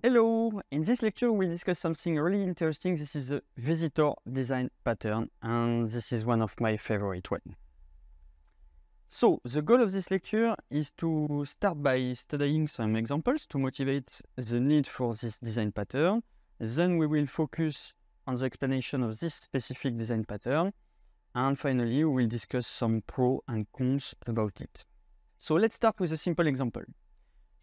Hello! In this lecture, we'll discuss something really interesting. This is the visitor design pattern, and this is one of my favorite ones. So, the goal of this lecture is to start by studying some examples to motivate the need for this design pattern. Then we will focus on the explanation of this specific design pattern. And finally, we will discuss some pros and cons about it. So, let's start with a simple example.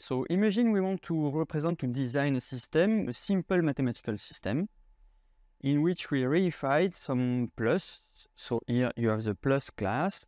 So imagine we want to design a system, a simple mathematical system, in which we reified some plus. So here you have the plus class,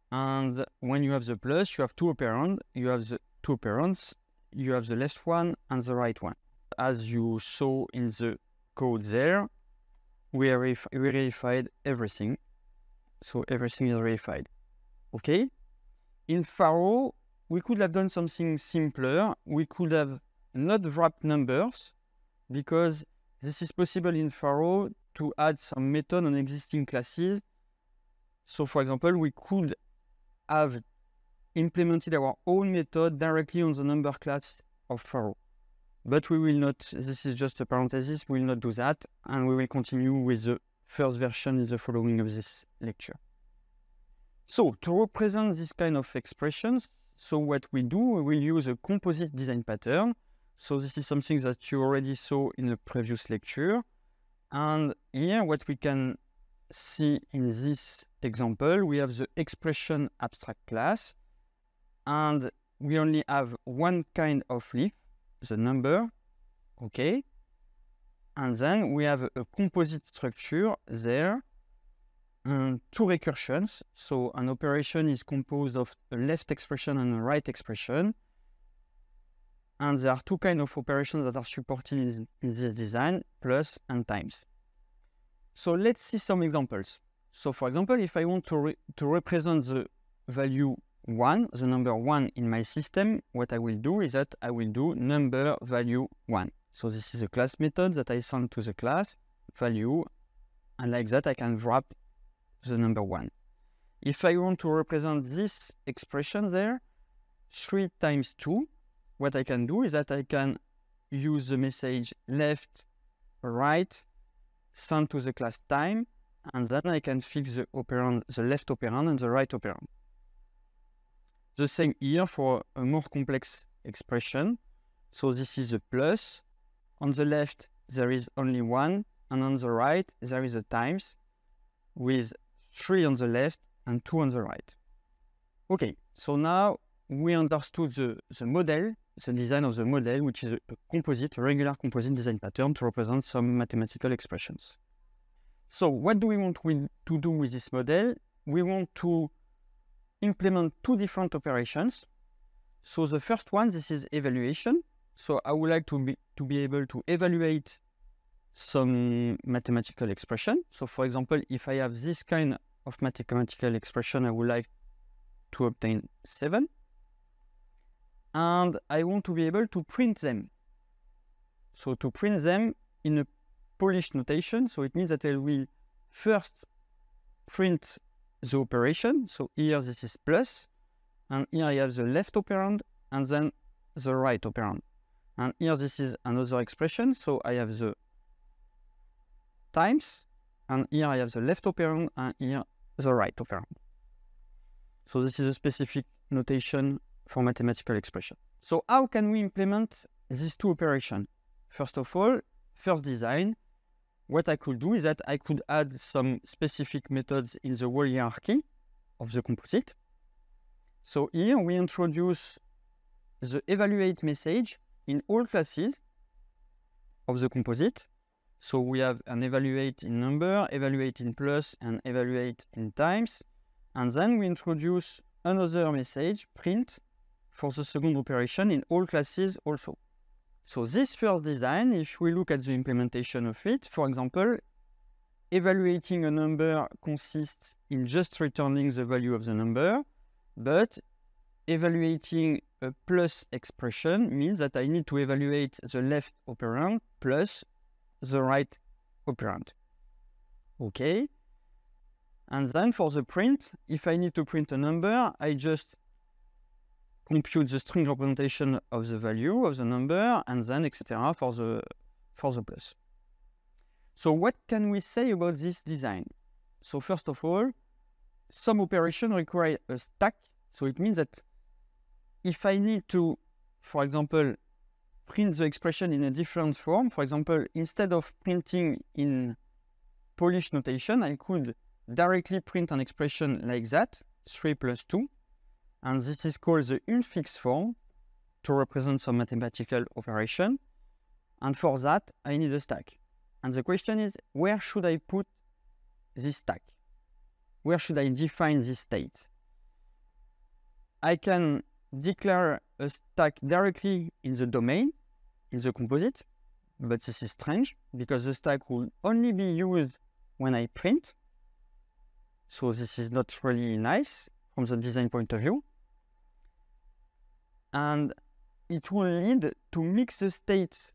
and when you have the plus, you have two operands. You have the two operands, you have the left one and the right one. As you saw in the code there, we reified everything. So everything is reified. Okay? In Pharo, we could have done something simpler. We could have not wrapped numbers, because this is possible in Pharo to add some method on existing classes. So for example, we could have implemented our own method directly on the number class of Pharo. But we will not, this is just a parenthesis, we will not do that, and we will continue with the first version in the following of this lecture. So to represent this kind of expressions, so what we do, we will use a composite design pattern. So this is something that you already saw in the previous lecture. And here what we can see in this example, we have the expression abstract class. And we only have one kind of leaf, the number, okay? And then we have a composite structure there. And two recursions. So an operation is composed of a left expression and a right expression. And there are two kinds of operations that are supported in this design, plus and times. So let's see some examples. So for example, if I want to represent the value 1, the number 1 in my system, what I will do is that I will do number value 1. So this is a class method that I send to the class value, and like that I can wrap the number 1. If I want to represent this expression there, 3 times 2, what I can do is that I can use the message left, right, send to the class time, and then I can fix the operand, the left operand and the right operand. The same here for a more complex expression. So this is a plus. On the left, there is only 1, and on the right, there is a times with 3 on the left and 2 on the right. Okay, so now we understood the model, the design of the model, which is a composite, a regular composite design pattern to represent some mathematical expressions. So what do we want to do with this model? We want to implement two different operations. So the first one, this is evaluation. So I would like to be able to evaluate some mathematical expression. So for example, if I have this kind of mathematical expression, I would like to obtain 7. And I want to be able to print them. So to print them in a Polish notation, so it means that I will first print the operation. So here this is plus, and here I have the left operand, and then the right operand. And here this is another expression, so I have the times, and here I have the left operand, and here the right operand. So this is a specific notation for mathematical expression. So how can we implement these two operations? First of all, first design, what I could do is that I could add some specific methods in the whole hierarchy of the composite. So here we introduce the evaluate message in all classes of the composite. So we have an evaluate in number, evaluate in plus, and evaluate in times. And then we introduce another message, print, for the second operation in all classes also. So this first design, if we look at the implementation of it, for example, evaluating a number consists in just returning the value of the number, but evaluating a plus expression means that I need to evaluate the left operand plus the right operand. Okay. And then for the print, if I need to print a number, I just compute the string representation of the value of the number, and then etc. for the plus. So what can we say about this design? So first of all, some operation require a stack. So it means that if I need to, for example, print the expression in a different form, for example, instead of printing in Polish notation, I could directly print an expression like that, 3 plus 2, and this is called the infix form to represent some mathematical operation. And for that, I need a stack. And the question is, where should I put this stack? Where should I define this state? I can declare a stack directly in the domain, in the composite, but this is strange because the stack will only be used when I print. So this is not really nice from the design point of view. And it will lead to mix the states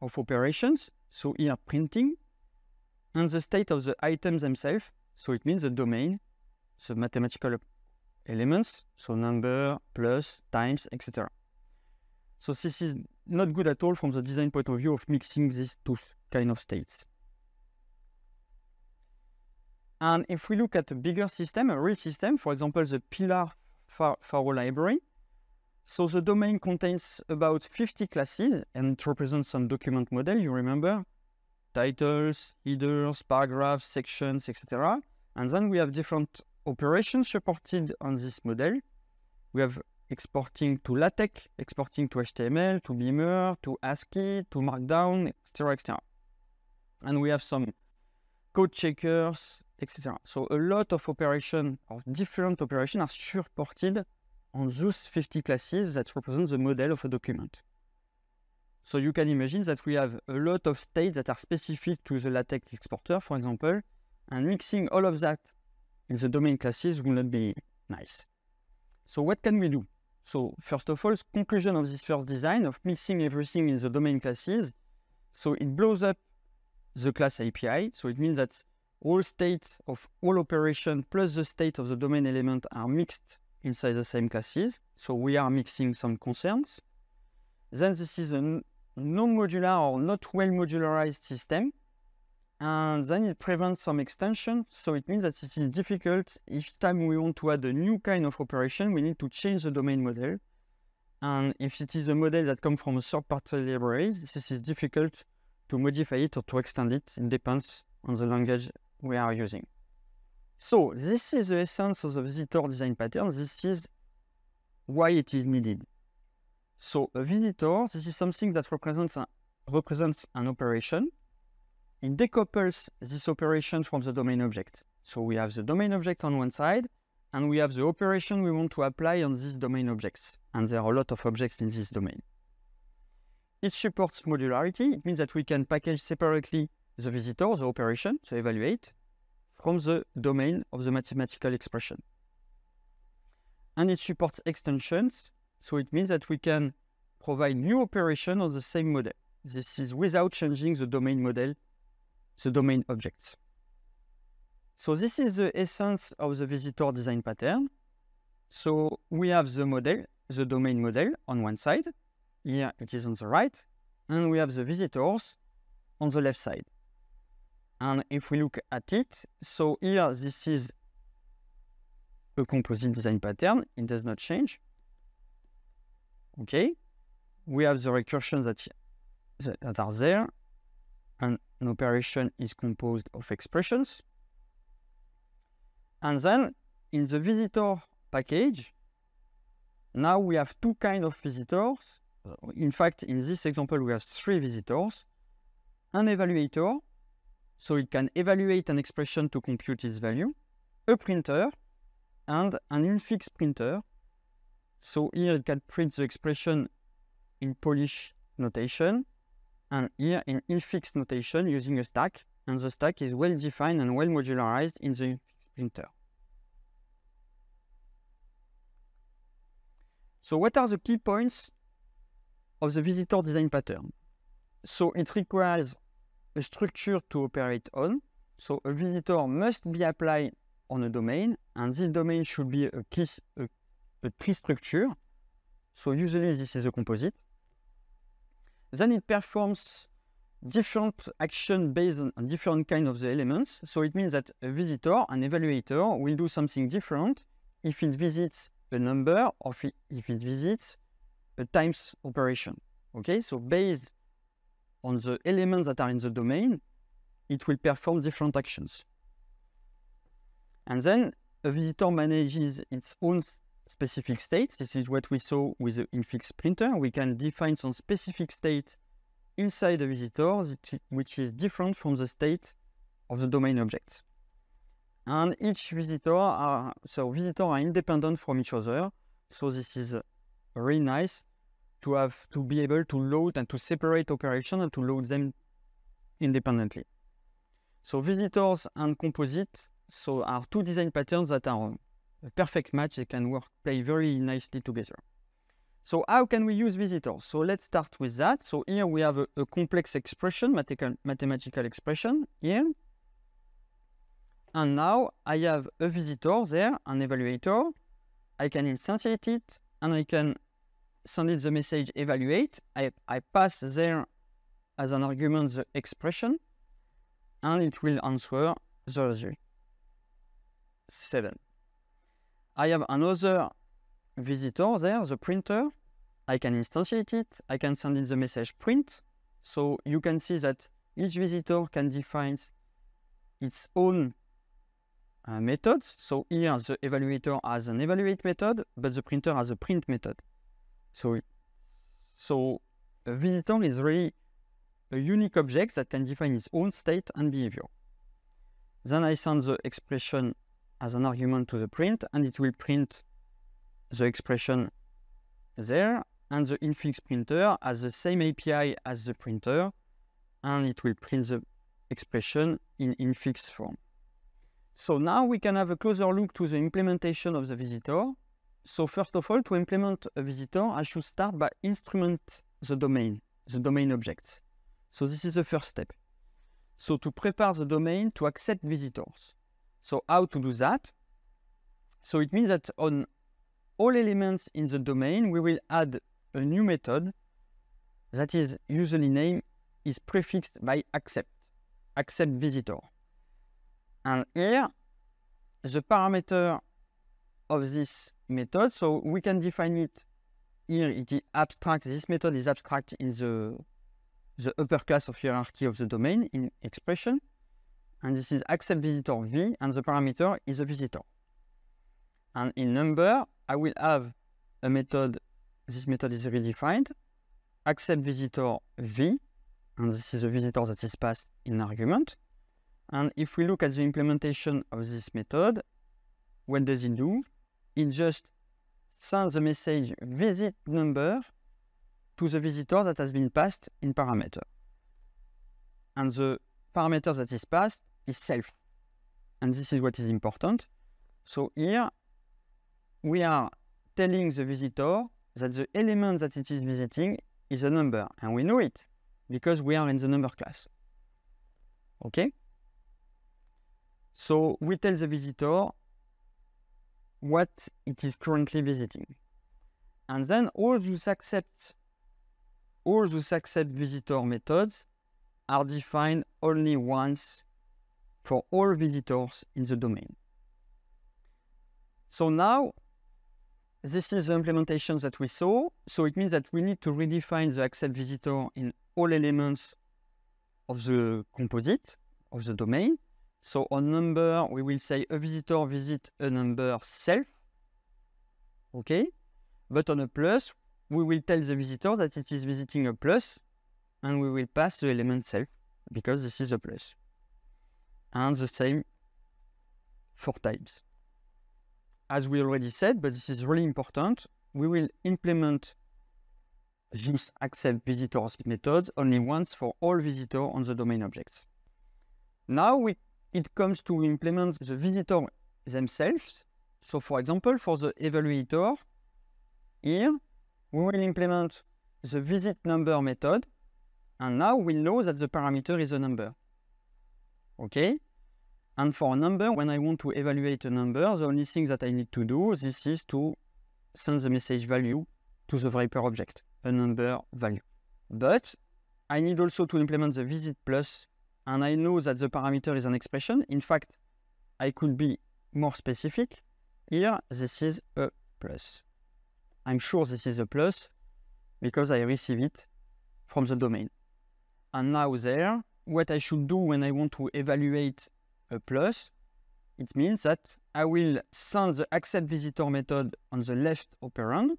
of operations, so here printing, and the state of the items themselves, so it means the domain, the mathematical elements, so number, plus, times, etc. So this is not good at all from the design point of view of mixing these two kind of states. And if we look at a bigger system, a real system, for example, the Pillar Faro library, so the domain contains about 50 classes and it represents some document model, you remember, titles, headers, paragraphs, sections, etc. And then we have different operations supported on this model. We have exporting to LaTeX, exporting to HTML, to Beamer, to ASCII, to Markdown, etc., etc. And we have some code checkers, etc. So a lot of operations, or different operations, are supported on those 50 classes that represent the model of a document. So you can imagine that we have a lot of states that are specific to the LaTeX exporter, for example, and mixing all of that in the domain classes will not be nice. So what can we do? So first of all, conclusion of this first design of mixing everything in the domain classes. So it blows up the class API. So it means that all states of all operations plus the state of the domain element are mixed inside the same classes. So we are mixing some concerns. Then this is a non-modular or not well modularized system. And then it prevents some extension. So it means that it is difficult. Each time we want to add a new kind of operation, we need to change the domain model. And if it is a model that comes from a third-party library, this is difficult to modify it or to extend it. It depends on the language we are using. So this is the essence of the visitor design pattern. This is why it is needed. So a visitor, this is something that represents an operation. It decouples this operation from the domain object. So we have the domain object on one side, and we have the operation we want to apply on these domain objects. And there are a lot of objects in this domain. It supports modularity. It means that we can package separately the visitor, the operation, so evaluate, from the domain of the mathematical expression. And it supports extensions, so it means that we can provide new operation on the same model. This is without changing the domain model, the domain objects. So this is the essence of the visitor design pattern. So we have the model, the domain model on one side. Here it is on the right. And we have the visitors on the left side. And if we look at it, so here this is a composite design pattern. It does not change. Okay. We have the recursions that are there. And an operation is composed of expressions. And then in the visitor package, now we have two kinds of visitors. In fact, in this example, we have 3 visitors. An evaluator, so it can evaluate an expression to compute its value, a printer, and an infix printer. So here it can print the expression in Polish notation, and here in infix notation using a stack, and the stack is well defined and well modularized in the infix printer. So what are the key points of the visitor design pattern? So it requires a structure to operate on. So a visitor must be applied on a domain, and this domain should be a tree structure. So usually this is a composite. Then it performs different action based on different kind of the elements. So it means that a visitor, an evaluator, will do something different if it visits a number or if it visits a times operation. Okay, so based on the elements that are in the domain, it will perform different actions. And then a visitor manages its own specific states. This is what we saw with the infix printer. We can define some specific state inside the visitor, which is different from the state of the domain objects. And each visitor are independent from each other. So this is really nice to be able to load and to separate operations and to load them independently. So visitors and composite are two design patterns that are a perfect match. They can play very nicely together. So how can we use visitors? So let's start with that. So here we have a complex expression, mathematical expression here. And now I have a visitor there, an evaluator. I can instantiate it and I can send it the message evaluate. I pass there as an argument the expression and it will answer the result. 7. I have another visitor there, the printer. I can instantiate it. I can send it the message print. So you can see that each visitor can define its own methods. So here the evaluator has an evaluate method, but the printer has a print method. So a visitor is really a unique object that can define its own state and behavior. Then I send the expression as an argument to the print, and it will print the expression there, and the infix printer has the same API as the printer, and it will print the expression in infix form. So now we can have a closer look to the implementation of the visitor. So first of all, to implement a visitor, I should start by instrument the domain objects. So this is the first step. So to prepare the domain to accept visitors. So how to do that? So it means that on all elements in the domain, we will add a new method that is usually named is prefixed by accept visitor. And here, the parameter of this method, so we can define it here, it is abstract. This method is abstract in the upper class of hierarchy of the domain in expression. And this is accept visitor v, and the parameter is a visitor. And in number, I will have a method, this method is redefined, accept visitor v, and this is a visitor that is passed in argument. And if we look at the implementation of this method, what does it do? It just sends the message visit number to the visitor that has been passed in parameter. And the parameter that is passed is self. And this is what is important. So here, we are telling the visitor that the element that it is visiting is a number. And we know it because we are in the number class. Okay? So we tell the visitor what it is currently visiting. And then all those accept visitor methods are defined only once for all visitors in the domain. So now, this is the implementation that we saw. So it means that we need to redefine the accept visitor in all elements of the composite of the domain. So on number, we will say a visitor visit a number self. Okay. But on a plus, we will tell the visitor that it is visiting a plus, and we will pass the element self because this is a plus. And the same 4 times. As we already said, but this is really important, we will implement this accept visitors methods only once for all visitors on the domain objects. Now it comes to implement the visitor themselves. So for example, for the evaluator, here we will implement the visit number method, and now we know that the parameter is a number. Okay? And for a number, when I want to evaluate a number, the only thing that I need to do, this is to send the message value to the wrapper object, a number value. But I need also to implement the visit plus, and I know that the parameter is an expression. In fact, I could be more specific. Here, this is a plus. I'm sure this is a plus because I receive it from the domain. And now there, what I should do when I want to evaluate a plus, it means that I will send the accept visitor method on the left operand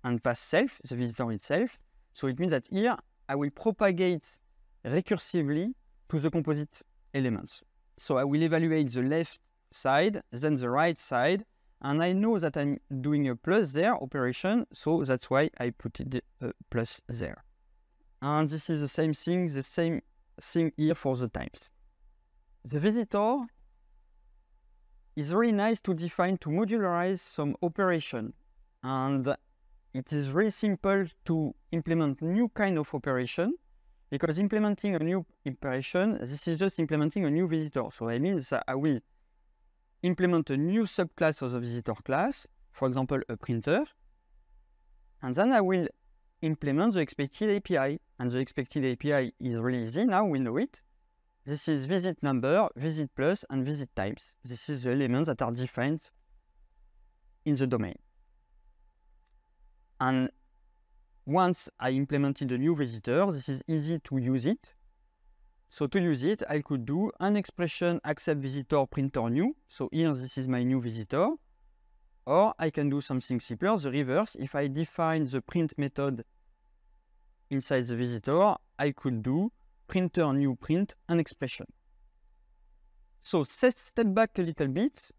and pass self, the visitor itself. So it means that here I will propagate recursively to the composite elements. So I will evaluate the left side, then the right side, and I know that I'm doing a plus there operation, so that's why I put it plus there. And this is the same thing here for the times. The visitor is really nice to define, to modularize some operation, and it is really simple to implement new kind of operation, because implementing a new operation, this is just implementing a new visitor. So I mean that I will implement a new subclass of the visitor class, for example, a printer, and then I will implement the expected API. And the expected API is really easy, now we know it. This is visit number, visit plus, and visit types. This is the elements that are defined in the domain. And once I implemented a new visitor, this is easy to use it. So to use it, I could do an expression accept visitor printer new. So here, this is my new visitor. Or I can do something simpler, the reverse. If I define the print method inside the visitor, I could do printer new print an expression. So step back a little bit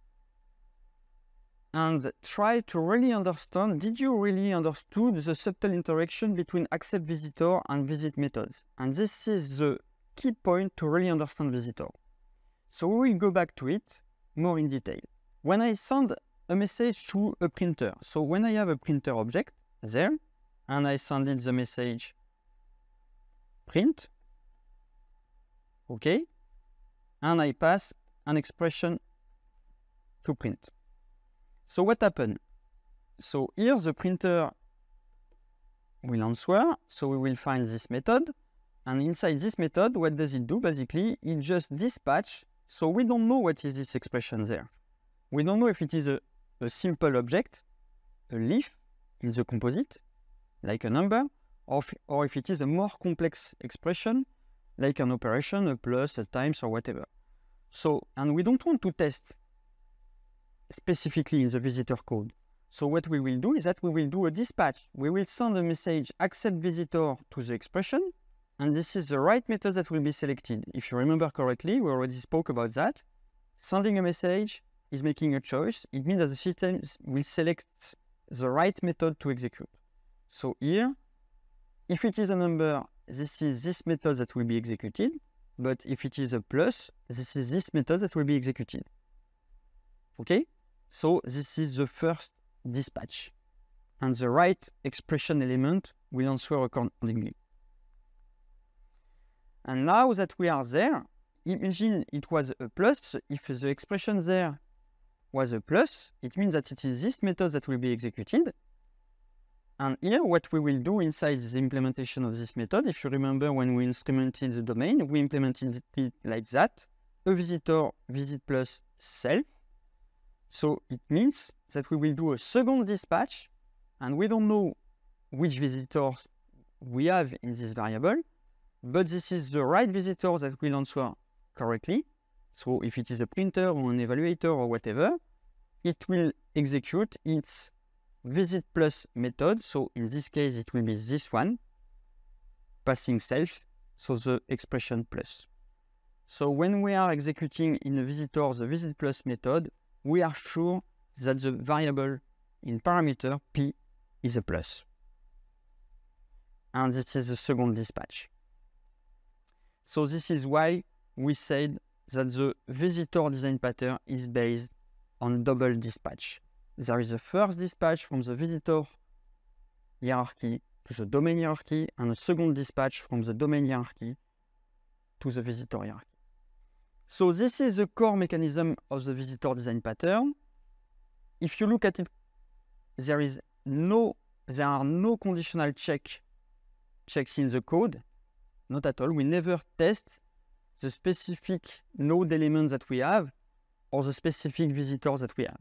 and try to really understand, did you really understood the subtle interaction between accept visitor and visit methods? And this is the key point to really understand visitor. So we will go back to it more in detail. When I send a message to a printer, so when I have a printer object there, and I send it the message print, okay, and I pass an expression to print. So what happened? So here the printer will answer, so we will find this method, and inside this method, what does it do? Basically, it just dispatch, so we don't know what is this expression there. We don't know if it is a simple object, a leaf in the composite, like a number, or if it is a more complex expression, like an operation, a plus, a times, or whatever. So, and we don't want to test specifically in the visitor code. So what we will do is that we will do a dispatch. We will send a message accept visitor to the expression, and this is the right method that will be selected. If you remember correctly, we already spoke about that. Sending a message is making a choice. It means that the system will select the right method to execute. So here, if it is a number, this is this method that will be executed. But if it is a plus, this is this method that will be executed. Okay? So this is the first dispatch. And the right expression element will answer accordingly. And now that we are there, imagine it was a plus. If the expression there was a plus, it means that it is this method that will be executed. And here, what we will do inside the implementation of this method, if you remember when we instrumented the domain, we implemented it like that, a visitor visit plus self. So it means that we will do a second dispatch, and we don't know which visitors we have in this variable, but this is the right visitor that will answer correctly. So if it is a printer or an evaluator or whatever, it will execute its visit plus method. So in this case, it will be this one, passing self, so the expression plus. So when we are executing in a visitor the visit plus method, we are sure that the variable in parameter p is a plus. And this is the second dispatch. So this is why we said that the visitor design pattern is based on double dispatch. There is a first dispatch from the visitor hierarchy to the domain hierarchy, and a second dispatch from the domain hierarchy to the visitor hierarchy. So this is the core mechanism of the visitor design pattern. If you look at it, there is no there are no conditional checks in the code, not at all. We never test the specific node elements that we have or the specific visitors that we have.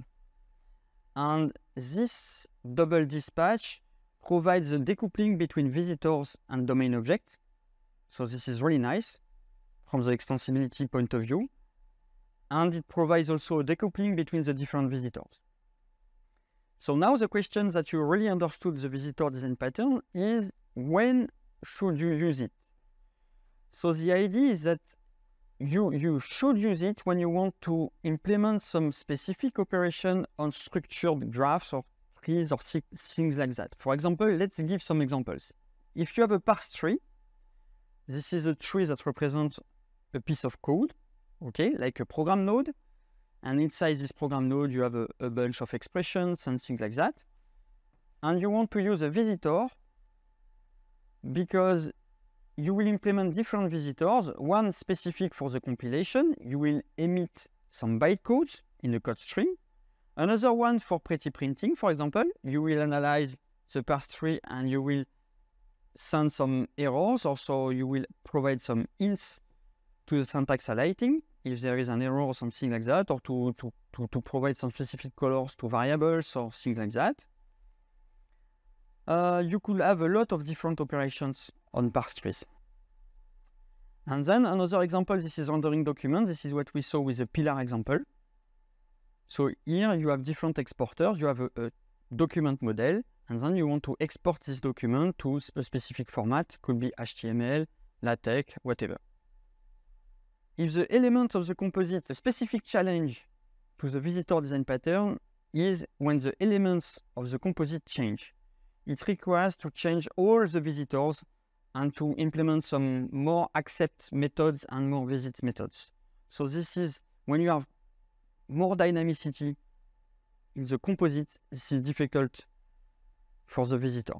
And this double dispatch provides the decoupling between visitors and domain objects. So this is really nice from the extensibility point of view. And it provides also a decoupling between the different visitors. So now the question that you really understood the visitor design pattern is, when should you use it? So the idea is that you should use it when you want to implement some specific operation on structured graphs or trees or things like that. For example, let's give some examples. If you have a parse tree, this is a tree that represents a piece of code, okay, like a program node. And inside this program node, you have a bunch of expressions and things like that. And you want to use a visitor because you will implement different visitors, one specific for the compilation. You will emit some bytecodes in a code string. Another one for pretty printing, for example. You will analyze the parse tree and you will send some errors. Also, you will provide some hints to the syntax highlighting if there is an error or something like that, or to provide some specific colors to variables or things like that. You could have a lot of different operations on parse trees. And then another example, this is rendering document. This is what we saw with the pillar example. So here you have different exporters. You have a document model, and then you want to export this document to a specific format. Could be HTML, LaTeX, whatever. If the element of the composite, a specific challenge to the visitor design pattern is when the elements of the composite change. It requires to change all the visitors and to implement some more accept methods and more visit methods. So this is when you have more dynamicity in the composite, this is difficult for the visitor.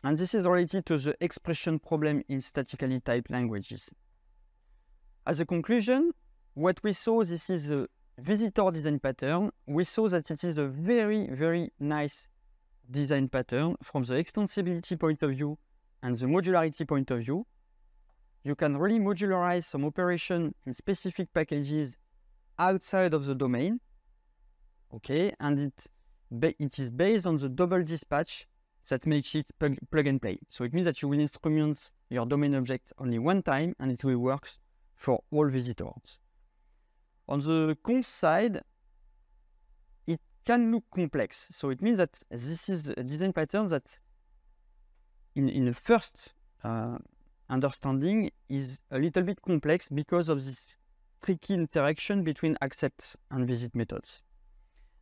And this is related to the expression problem in statically typed languages. As a conclusion, what we saw, this is a visitor design pattern. We saw that it is a very, very nice design pattern from the extensibility point of view and the modularity point of view. You can really modularize some operation in specific packages outside of the domain. Okay, and it is based on the double dispatch that makes it plug and play. So it means that you will instrument your domain object only one time and it will work for all visitors. On the cons side, it can look complex. So it means that this is a design pattern that in the first understanding is a little bit complex because of this tricky interaction between accept and visit methods.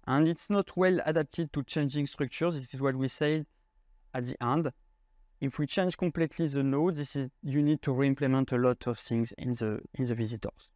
And it's not well adapted to changing structures. This is what we said at the end. If we change completely the node, you need to re-implement a lot of things in the visitors.